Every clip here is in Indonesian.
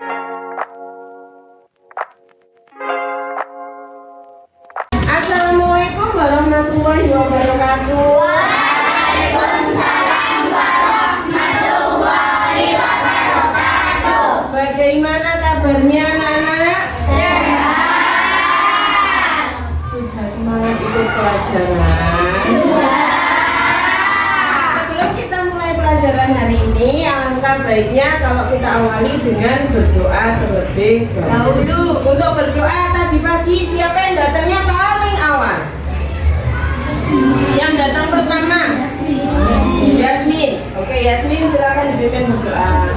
Assalamualaikum warahmatullahi wabarakatuh. Waalaikumsalam warahmatullahi wabarakatuh. Bagaimana kabarnya anak-anak? Sehat. Sudah semangat ikut pelajaran? Sudah. Sebelum kita mulai pelajaran hari ini, alangkah baiknya kalau kita awali dengan berdoa terlebih dahulu. Untuk berdoa tadi pagi, siapa yang datangnya paling awal? Yang datang pertama? Yasmin. Oke, Yasmin silakan dipimpin berdoa.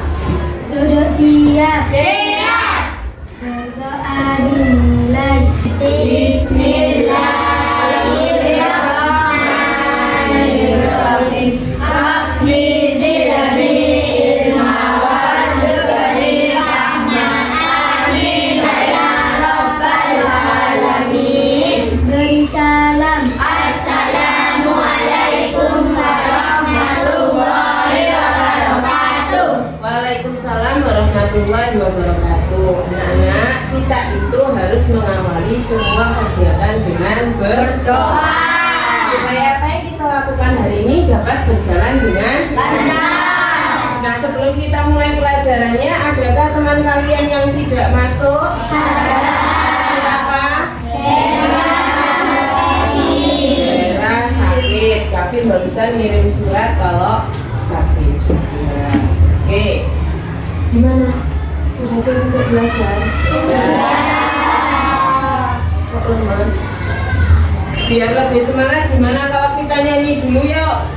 Duduk siap. Siap. Berdoa dimulai. Bismillahirrahmanirrahim. Rabbi zidni ilma warzuqni fahma. Amin ya rabbal alamin. Beri salam. Assalamualaikum warahmatullahi wabarakatuh. Waalaikumsalam warahmatullahi wabarakatuh. Anak-anak, kita itu harus mengawali semua kegiatan dengan berdoa supaya apa yang kita lakukan hari ini dapat berjalan dengan Lancar. Nah, sebelum kita mulai pelajarannya, adakah teman kalian yang tidak masuk? Siapa? Hera sakit, tapi barusan ngirim surat kalau sakit juga. Oke, gimana? Sudah siap untuk belajar? Kok lemas? Biar lebih semangat, gimana kalau kita nyanyi dulu yuk?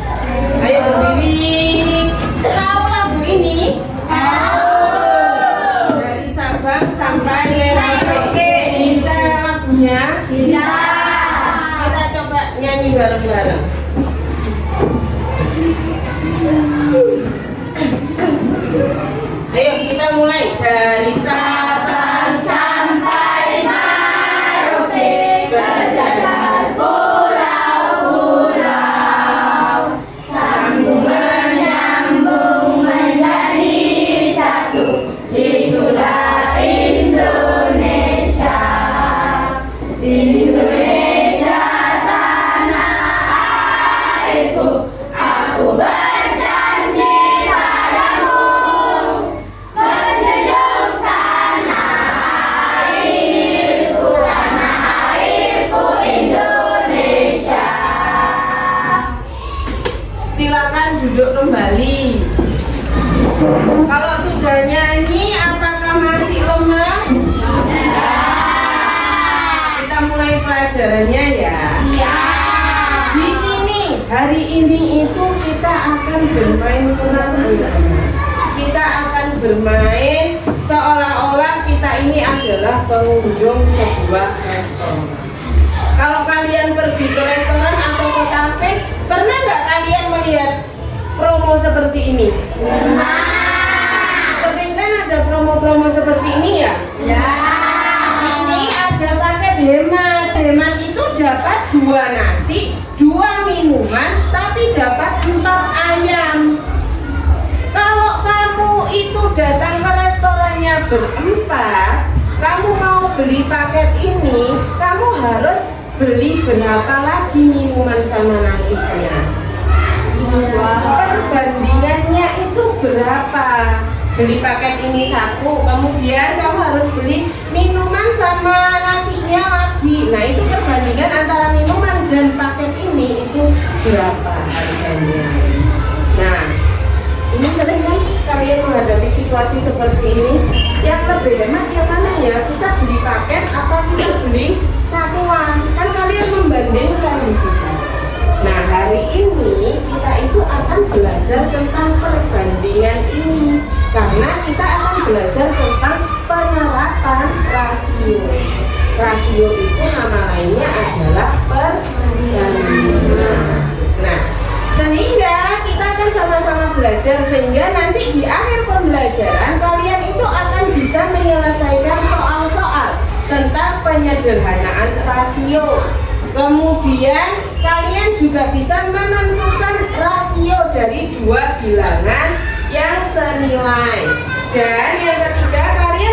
Ayo berdiri. Tahu lagu ini? Tahu. Dari Sabang sampai Merauke. Bisa lagunya? Bisa. Kita coba nyanyi bareng-bareng. Ayo kita mulai dari Sabang sampai Merauke, berjalan pulau-pulau, sambung menyambung menjadi satu. Itulah Indonesia. Indonesia tanah airku, aku berjanji padamu, menjunjung tanah airku Indonesia. Silakan duduk kembali. Kalau sudah nyanyi, apakah masih lemas? Kita mulai pelajarannya ya. Di sini hari ini itu kita akan bermain pura-pura. Kita akan bermain seolah-olah kita ini adalah pengunjung sebuah restoran. Kalau kalian pergi ke restoran atau ke kafe, pernah nggak kalian melihat promo seperti ini? Sering kan ada promo-promo seperti ini ya? Ini ada paket hemat. Hemat itu dapat 2 nasi, 2 minuman, tapi dapat 4 ayam. Kalau kamu itu datang ke restorannya berempat, kamu mau beli paket ini, kamu harus beli berapa lagi minuman sama nasinya? Perbandingannya itu berapa? Beli paket ini 1, kemudian kamu harus beli minuman sama nasinya lagi. Nah, itu perbandingan antara minuman dan paket ini itu berapa harganya? Nah, ini sering kan kalian menghadapi situasi seperti ini. Yang lebih hemat yang mana ya? Kita beli paket atau kita beli satuan? Kan kalian membandingkan di situ. Nah, hari ini kita itu akan belajar tentang perbandingan ini, karena kita akan belajar tentang penerapan rasio. Rasio itu nama lainnya adalah perbandingan. Nah, sehingga kita akan sama-sama belajar, sehingga nanti di akhir pembelajaran kalian itu akan bisa menyelesaikan soal-soal tentang penyederhanaan rasio. Kemudian kalian juga bisa menentukan rasio dari 2 bilangan yang senilai. Dan yang ketiga, kalian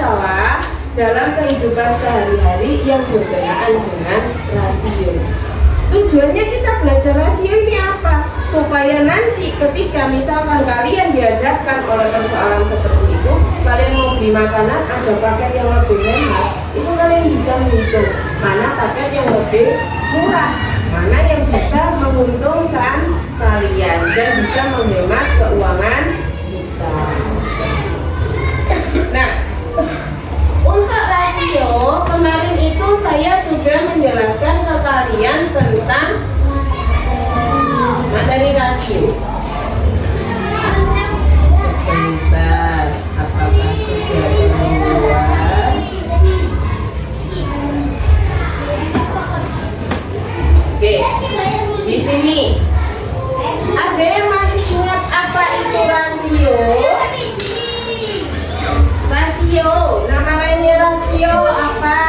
masalah dalam kehidupan sehari-hari yang berkenaan dengan rasio. Tujuannya kita belajar rasio ini apa? Supaya nanti ketika misalkan kalian dihadapkan oleh persoalan seperti itu, kalian mau beli makanan, ada paket yang lebih hemat, itu kalian bisa menghitung mana paket yang lebih murah, mana yang bisa menguntungkan kalian dan bisa menghemat keuangan kita. Nah, untuk rasio kemarin itu saya sudah menjelaskan ke kalian tentang materi rasio. Sebentar, apakah sudah keluar? Oke, di sini ada yang masih ingat apa itu rasio? Rasio, nama lainnya rasio apa?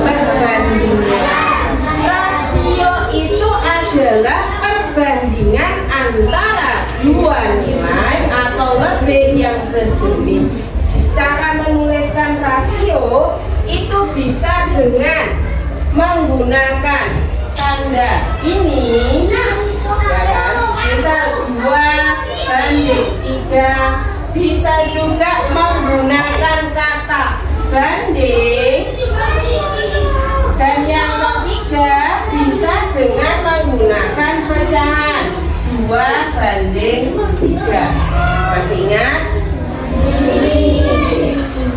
Perbandingan. Rasio itu adalah perbandingan antara dua nilai atau lebih yang sejenis. Cara menuliskan rasio itu bisa dengan menggunakan tanda ini, ya kan? Misal 2:3. Bisa juga menggunakan kata banding, dan yang ketiga bisa dengan menggunakan pecahan 2:3. Masih ingat?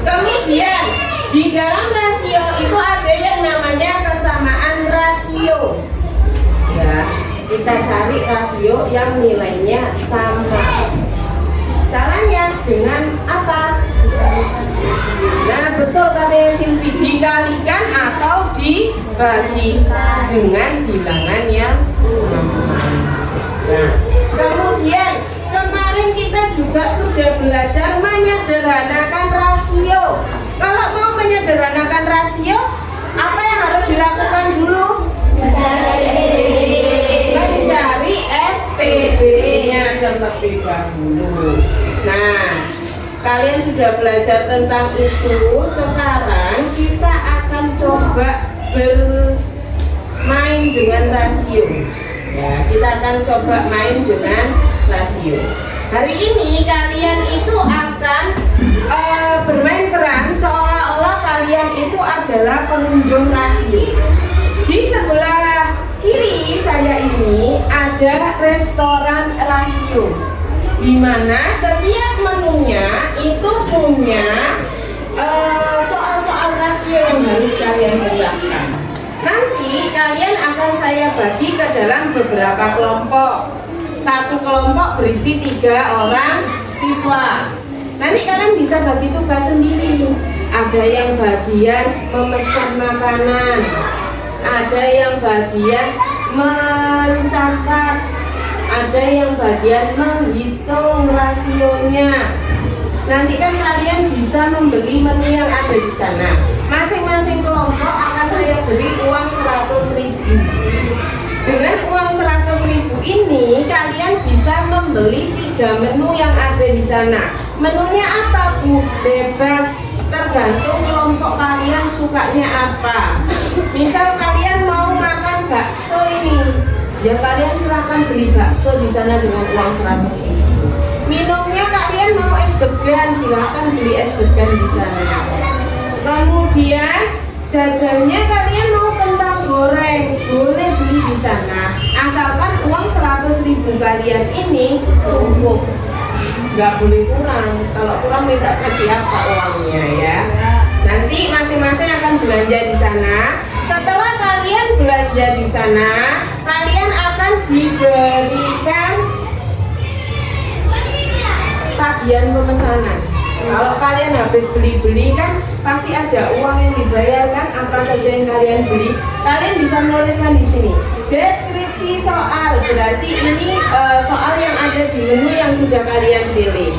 Kemudian di dalam rasio itu ada yang namanya kesamaan rasio. Ya, kita cari rasio yang nilainya sama. Caranya dengan apa? Nah, betul katanya Silvi, dikalikan atau dibagi dengan bilangan yang sama. Nah, kemudian kemarin kita juga sudah belajar menyederhanakan rasio. Kalau mau menyederhanakan rasio, apa yang harus dilakukan dulu? Mencari FPB-nya terlebih dahulu. Nah, kalian sudah belajar tentang itu. Sekarang kita akan coba bermain dengan rasio. Ya, kita akan coba main dengan rasio. Hari ini kalian itu akan bermain peran seolah-olah kalian itu adalah pengunjung rasio. Di sebelah kiri saya ini ada restoran rasio, di mana setiap menunya itu punya soal-soal rasio yang harus kalian kerjakan. Nanti kalian akan saya bagi ke dalam beberapa kelompok. Satu kelompok berisi 3 orang siswa. Nanti kalian bisa bagi tugas sendiri. Ada yang bagian memesan makanan, ada yang bagian mencatat, ada yang bagian menghitung rasionya. Nanti kan kalian bisa membeli menu yang ada di sana. Masing-masing kelompok akan saya beri uang 100.000. Dengan uang 100.000 ini kalian bisa membeli 3 menu yang ada di sana. Menunya apa, Bu? Bebas, tergantung kelompok kalian sukanya apa. Misal kalian mau makan bakso ini, ya kalian silahkan beli bakso di sana dengan uang 100.000. Minumnya kalian mau es degan, silahkan beli es degan di sana. Kemudian jajannya kalian mau kentang goreng, boleh beli di sana. Asalkan uang 100.000 kalian ini cukup, nggak boleh kurang. Kalau kurang minta ke siapa uangnya ya. Nanti masing-masing akan belanja di sana. Setelah kalian belanja di sana, kalian akan diberikan tagihan pemesanan. Kalau kalian habis beli-beli kan pasti ada uang yang dibayarkan, apa saja yang kalian beli. Kalian bisa menuliskan di sini deskripsi soal, berarti ini soal yang ada di menu yang sudah kalian pilih.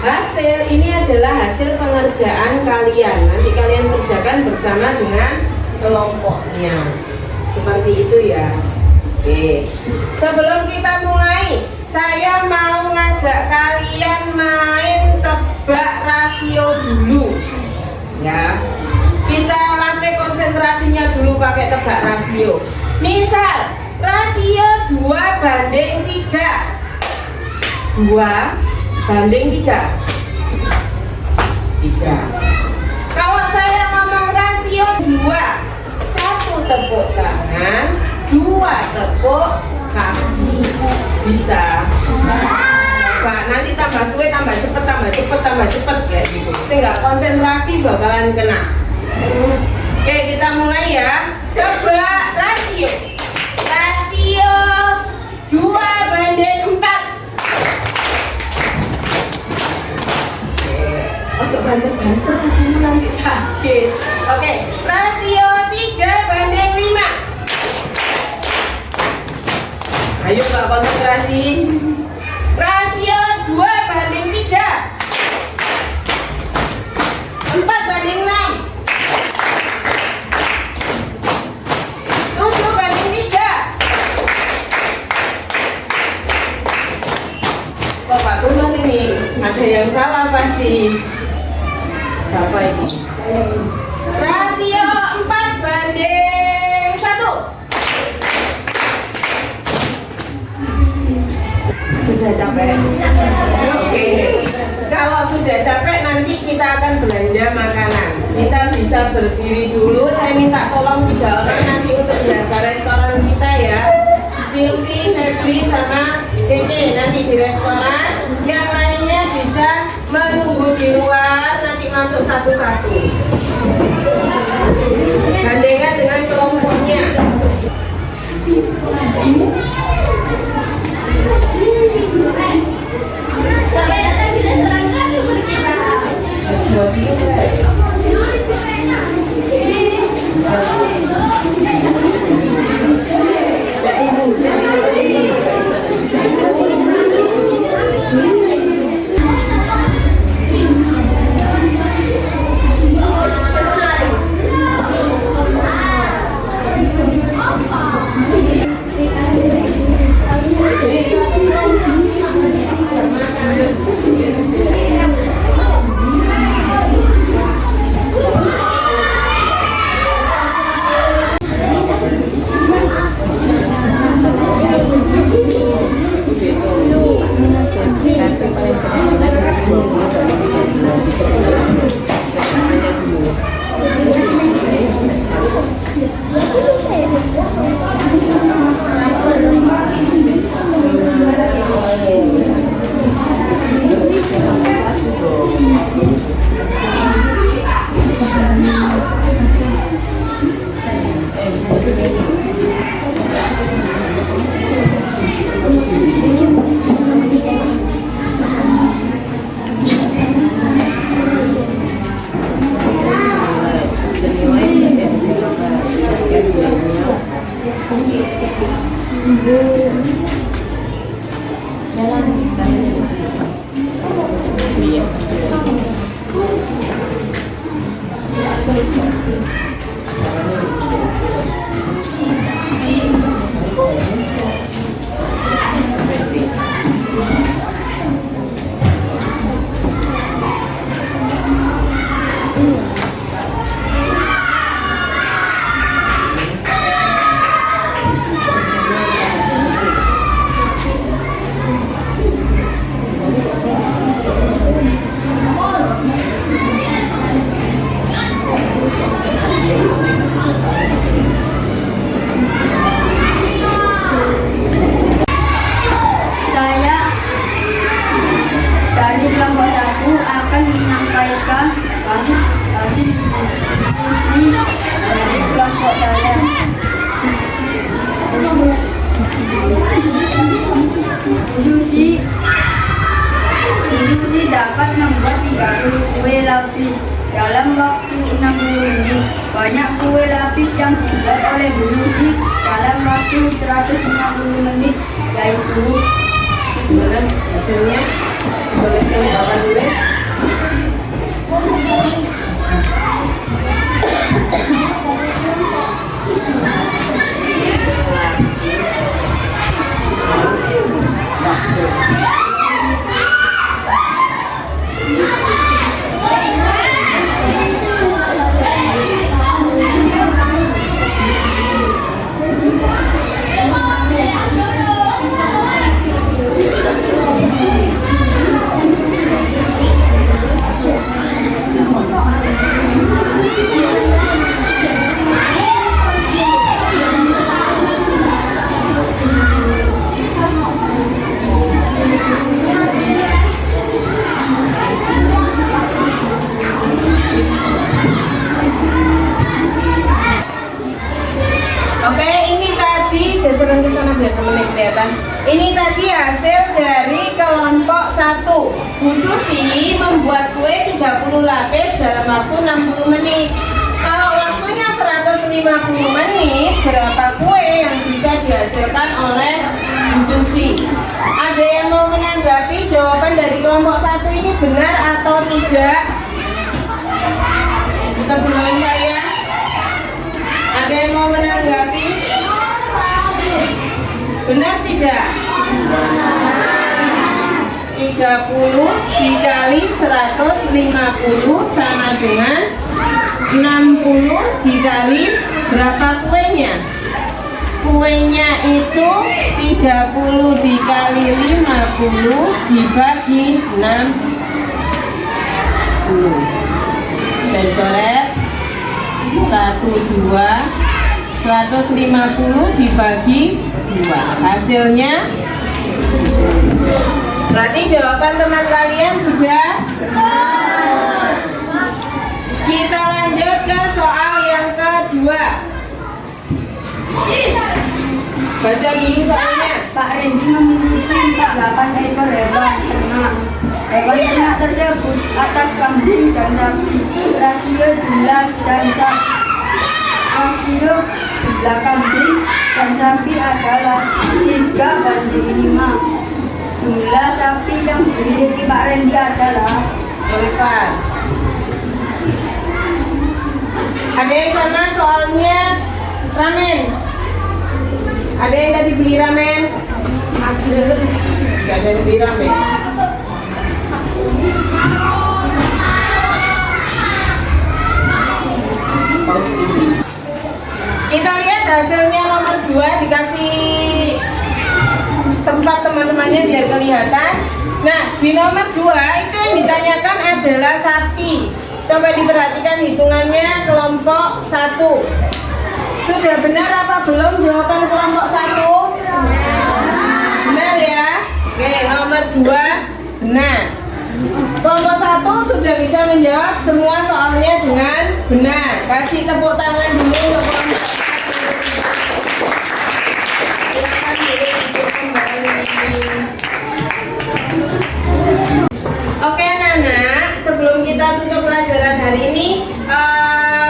Hasil ini adalah hasil pengerjaan kalian. Nanti kalian kerjakan bersama dengan kelompoknya. Seperti itu ya. Oke. Sebelum kita mulai, saya mau ngajak kalian main tebak rasio dulu. Ya, kita latih konsentrasinya dulu pakai tebak rasio. Misal rasio 2:3. 2:3. Kalau saya ngomong rasio 2, 1 tepuk tangan, 2 tepuk kaki. Bisa? Pak, nanti tambah suwe, tambah cepet kayak gitu. Tinggal konsentrasi bakalan kena. Oke, kita mulai ya. Tebak rasio. Rasio 2:4. Coba bantu nanti sakit. Oke, rasio 3:5. Ayo Mbak, konsentrasi. Rasio 2:3. 4:6. 7:3. Kok Pak Turun ini ada yang salah pasti. Siapa ini? Rasio 4:1. Sudah capek? Oke. Kalau sudah capek nanti kita akan belanja makanan. Kita bisa berdiri dulu. Saya minta tolong 3 orang nanti untuk jaga restoran kita ya. Silvi, Febri, sama Keke nanti di restoran. Yang lainnya bisa menunggu di luar, nanti masuk satu-satu. Gandengan dengan kelompoknya. Sampai datang di restoran kami bersama. Susi dapat membuat 30 kue lapis dalam waktu 60 menit. Banyak kue lapis yang dibuat oleh Bu Susi dalam waktu 150 menit, yaitu hasilnya boleh kita tulis. tadi geseran ke sana biar temennya kelihatan. Ini tadi hasil dari kelompok 1. Bu Susi membuat kue 30 lapis dalam waktu 60 menit. Kalau waktunya 150 menit, berapa kue yang bisa dihasilkan oleh Bu Susi? Ada yang mau menanggapi jawaban dari kelompok 1 ini benar atau tidak? Sebelum saya, ada yang mau menanggapi? Benar tidak? 30 dikali 150 sama dengan 60 dikali berapa kuenya? Kuenya itu 30 dikali 50 dibagi 60. Saya coret 1, 2, 150 dibagi 2, hasilnya. Berarti jawaban teman kalian sudah. Kita lanjut ke soal yang kedua. Baca dulu soalnya. Pak Renji memiliki 48 ekor hewan ternak. Hewan ternak tersebut atas kambing dan sapi. Rasio jumlah kambing dan sapi adalah 3:5. Jumlah sapi yang dimiliki Pak Renji adalah. Tulis Pak. Ada yang sama soalnya ramen. Ada yang tadi beli ramen? Ada. Gak ada yang beli ramen. Kita lihat hasilnya nomor 2, dikasih tempat teman-temannya biar kelihatan. Nah, di nomor 2 itu yang ditanyakan adalah sapi. Coba diperhatikan hitungannya kelompok 1. Sudah benar apa belum jawaban kelompok 1? Benar ya? Oke, nomor 2 benar. Kelompok 1 sudah bisa menjawab semua soalnya dengan benar. Kasih tepuk tangan dulu untuk kelompok 1. Silakan duduk kembali. Oke anak-anak, sebelum kita tutup pelajaran hari ini,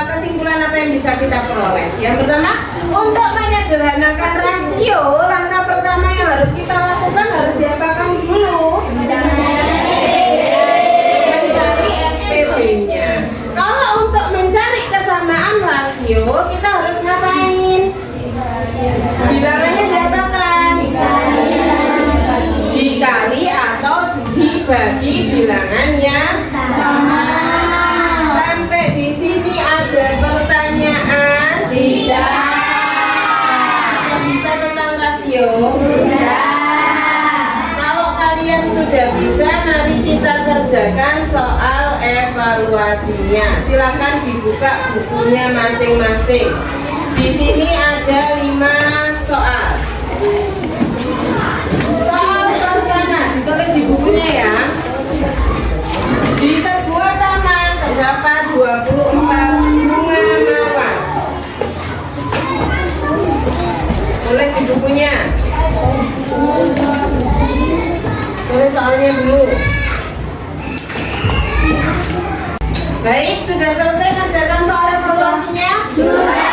kesimpulan apa yang bisa kita peroleh? Yang pertama, untuk menyederhanakan rasio, langkah pertama yang harus kita lakukan harus diapakan dulu? Mencari FPB-nya. Kalau untuk mencari kesamaan rasio, kita harus ngapain? Bilangannya diapakan? Dikali atau dibagi bilangannya sama. Sampai di sini ada pertanyaan? Tidak. Bisa tentang rasio? Sudah. Kalau kalian sudah bisa, mari kita kerjakan soal evaluasinya. Silakan dibuka bukunya masing-masing. Di sini ada 5 soal. Soal pertama ditulis di bukunya ya. Di sebuah taman terdapat 24 bunga mawar. Tulis di bukunya. Tulis soalnya dulu. Baik, sudah selesai kerjakan soal evaluasinya? Sudah.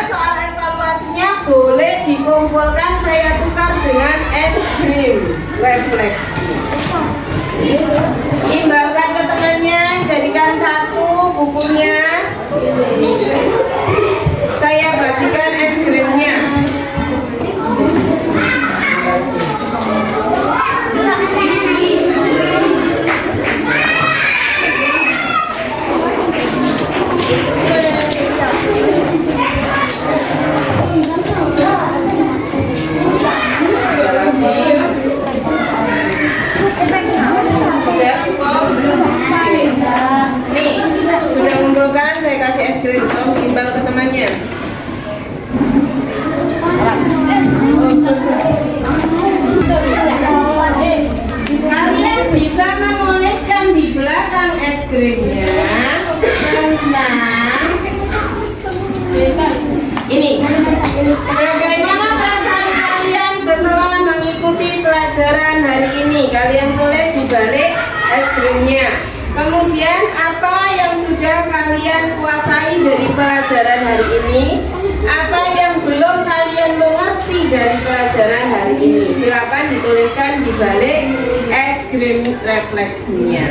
Soal evaluasinya boleh dikumpulkan, saya tukar dengan es krim refleksi. Imbangkan ke temannya, jadikan 1 bukunya. Saya bagikan es krimnya. Bagaimana perasaan kalian setelah mengikuti pelajaran hari ini? Kalian tulis di balik es krimnya. Kemudian apa yang sudah kalian kuasai dari pelajaran hari ini? Apa yang belum kalian mengerti dari pelajaran hari ini? Silakan dituliskan di balik es krim refleksinya.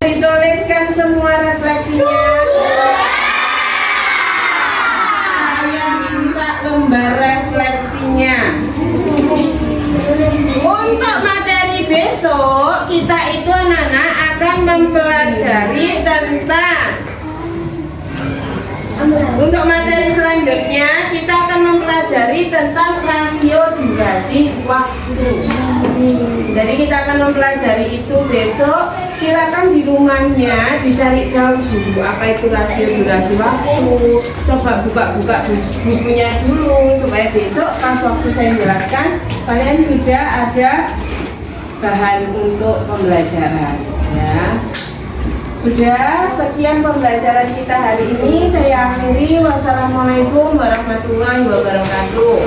Dituliskan semua refleksinya. Saya minta lembar refleksinya. Untuk materi besok, kita itu anak-anak akan mempelajari tentang. Untuk materi selanjutnya, kita akan mempelajari tentang rasio durasi waktu. Jadi kita akan mempelajari itu besok. Silakan di rumahnya dicari tahu dulu apa itu rasio durasi waktu. Coba buka-buka bukunya dulu supaya besok pas waktu saya jelaskan kalian sudah ada bahan untuk pembelajaran. Ya. Sudah, sekian pembelajaran kita hari ini. Saya akhiri. Wassalamualaikum warahmatullahi wabarakatuh.